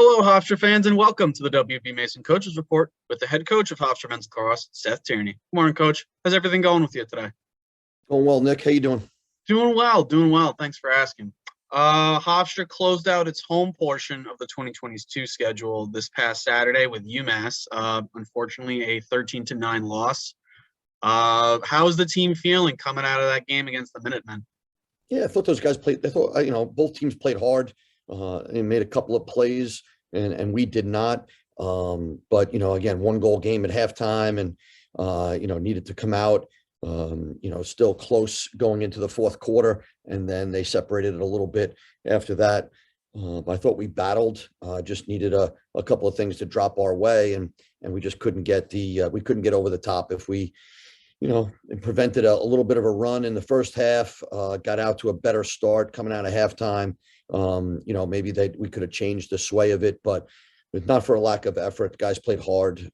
Hello, Hofstra fans, and welcome to the WB Mason Coaches Report with the head coach of Hofstra Men's Lacrosse, Seth Tierney. Good morning, Coach. How's everything going with you today? Going well, Nick. How you doing? Doing well. Thanks for asking. Hofstra closed out its home portion of the 2022 schedule this past Saturday with UMass. Unfortunately, a 13-9 loss. How's the team feeling coming out of that game against the Minutemen? Yeah, I thought those guys played. I thought both teams played hard and made a couple of plays, and we did not. But again, 1-goal game at halftime, and needed to come out. Still close going into the fourth quarter, and then they separated it a little bit after that. I thought we battled. Just needed a couple of things to drop our way, and we just couldn't get we couldn't get over the top. If we it prevented a little bit of a run in the first half, got out to a better start coming out of halftime. Maybe we could have changed the sway of it, but not for a lack of effort. Guys played hard.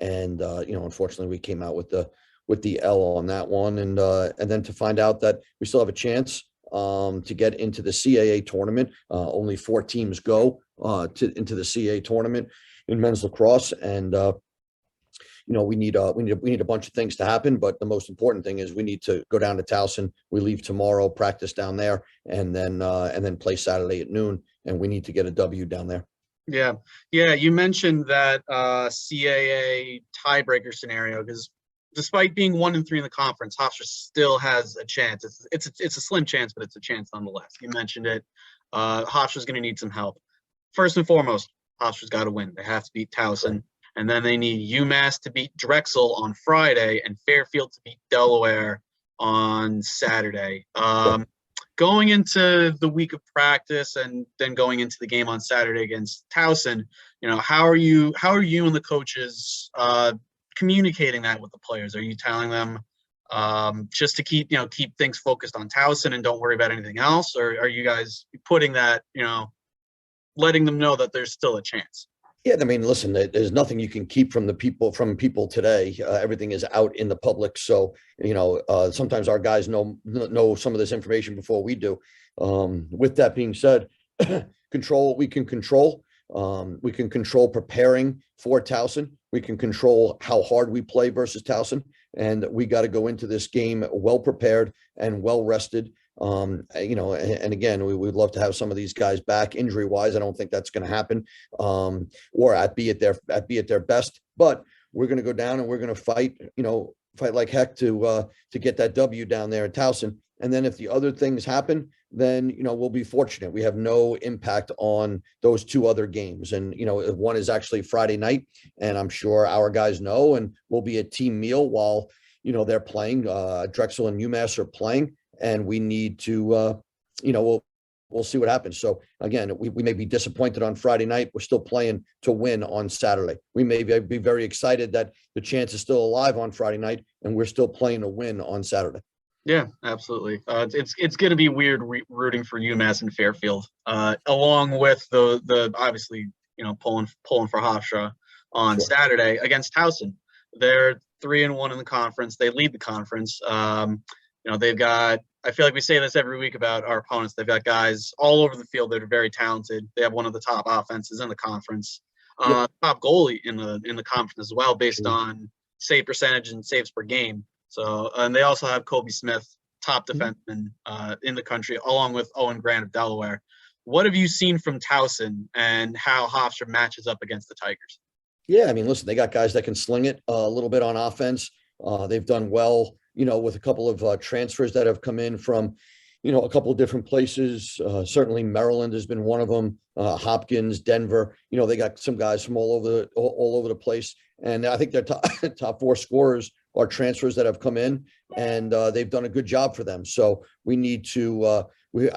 Unfortunately we came out with the L on that one. And then to find out that we still have a chance to get into the CAA tournament. Only 4 teams go into the CAA tournament in men's lacrosse. And, we need a bunch of things to happen, but the most important thing is we need to go down to Towson. We leave tomorrow, practice down there, and then play Saturday at noon. And we need to get a W down there. Yeah. You mentioned that CAA tiebreaker scenario because despite being 1-3 in the conference, Hofstra still has a chance. It's a slim chance, but it's a chance nonetheless. You mentioned it. Hofstra's going to need some help. First and foremost, Hofstra's got to win. They have to beat Towson. Right. And then they need UMass to beat Drexel on Friday and Fairfield to beat Delaware on Saturday. Going into the week of practice and then going into the game on Saturday against Towson, how are you and the coaches communicating that with the players? Are you telling them just to keep things focused on Towson and don't worry about anything else? Or are you guys putting that, letting them know that there's still a chance? Yeah, I mean, listen, there's nothing you can keep from people today. Everything is out in the public. So, sometimes our guys know some of this information before we do. With that being said, control what we can control. We can control preparing for Towson. We can control how hard we play versus Towson. And we got to go into this game well prepared and well rested. And again, we would love to have some of these guys back injury wise. I don't think that's going to happen, or be at their best, but we're going to go down and we're going to fight like heck to get that W down there at Towson. And then if the other things happen, then, we'll be fortunate. We have no impact on those 2 other games. And, one is actually Friday night, and I'm sure our guys know, and we'll be a team meal while, they're playing. Drexel and UMass are playing. And we need to, we'll see what happens. So again, we may be disappointed on Friday night. We're still playing to win on Saturday. We may be very excited that the chance is still alive on Friday night, and we're still playing to win on Saturday. Yeah, absolutely. It's going to be weird rooting for UMass and Fairfield, along with the obviously pulling for Hofstra on Saturday against Towson. They're 3-1 in the conference. They lead the conference. They've got, I feel like we say this every week about our opponents. They've got guys all over the field that are very talented. They have one of the top offenses in the conference, top goalie in the conference as well, based on save percentage and saves per game. So, and they also have Kobe Smith, top defenseman in the country, along with Owen Grant of Delaware. What have you seen from Towson and how Hofstra matches up against the Tigers? Yeah, I mean, listen, they got guys that can sling it a little bit on offense. They've done well, with a couple of transfers that have come in from, a couple of different places. Certainly Maryland has been one of them. Hopkins, Denver, they got some guys from all over the place. And I think their top 4 scorers are transfers that have come in, and they've done a good job for them. So we need to,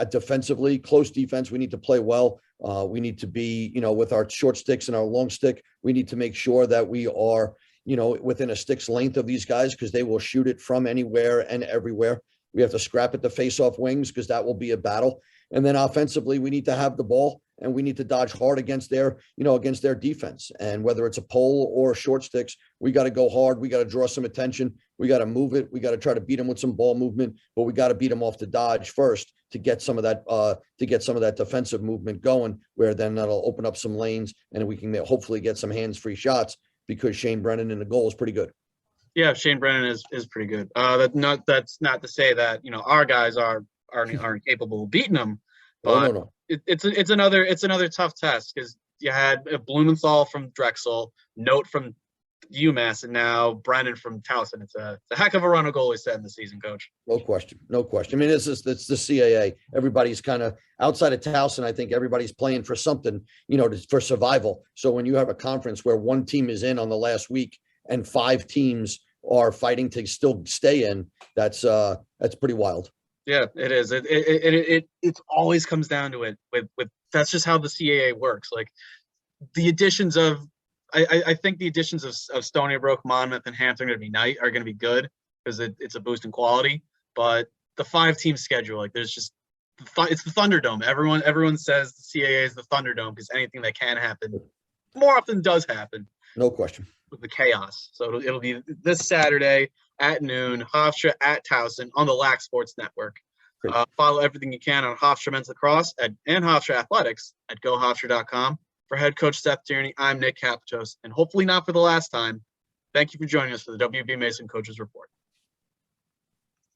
defensively, close defense, we need to play well. We need to be, with our short sticks and our long stick, we need to make sure that we are, within a stick's length of these guys, because they will shoot it from anywhere and everywhere. We have to scrap at the face-off wings because that will be a battle. And then offensively, we need to have the ball and we need to dodge hard against their defense. And whether it's a pole or short sticks, we got to go hard. We got to draw some attention. We got to move it. We got to try to beat them with some ball movement, but we got to beat them off the dodge first to get some of that defensive movement going, where then that'll open up some lanes and we can hopefully get some hands-free shots, because Shane Brennan in the goal is pretty good. Yeah, Shane Brennan is pretty good. That's not to say that our guys aren't capable of beating them, but No. it's another tough test, because you had Blumenthal from Drexel, Note from UMass, and now Brennan from Towson. It's a heck of a run of goalies set in the season, Coach. No question. I mean, it's the CAA. Everybody's kind of outside of Towson. I think everybody's playing for something, for survival. So when you have a conference where one team is in on the last week and 5 teams are fighting to still stay in, that's pretty wild. Yeah, it is. It always comes down to it. With that's just how the CAA works. Like the additions of, I think the additions of Stony Brook, Monmouth, and Hampton are going to be good, because it's a boost in quality. But the 5-team schedule, like it's the Thunderdome. Everyone says the CAA is the Thunderdome, because anything that can happen more often does happen. No question. With the chaos. So it'll be this Saturday at noon, Hofstra at Towson on the MLAX Sports Network. Follow everything you can on Hofstra Men's Lacrosse and Hofstra Athletics at gohofstra.com. For head coach Seth Tierney, I'm Nick Capitos, and hopefully not for the last time, thank you for joining us for the WB Mason Coaches Report.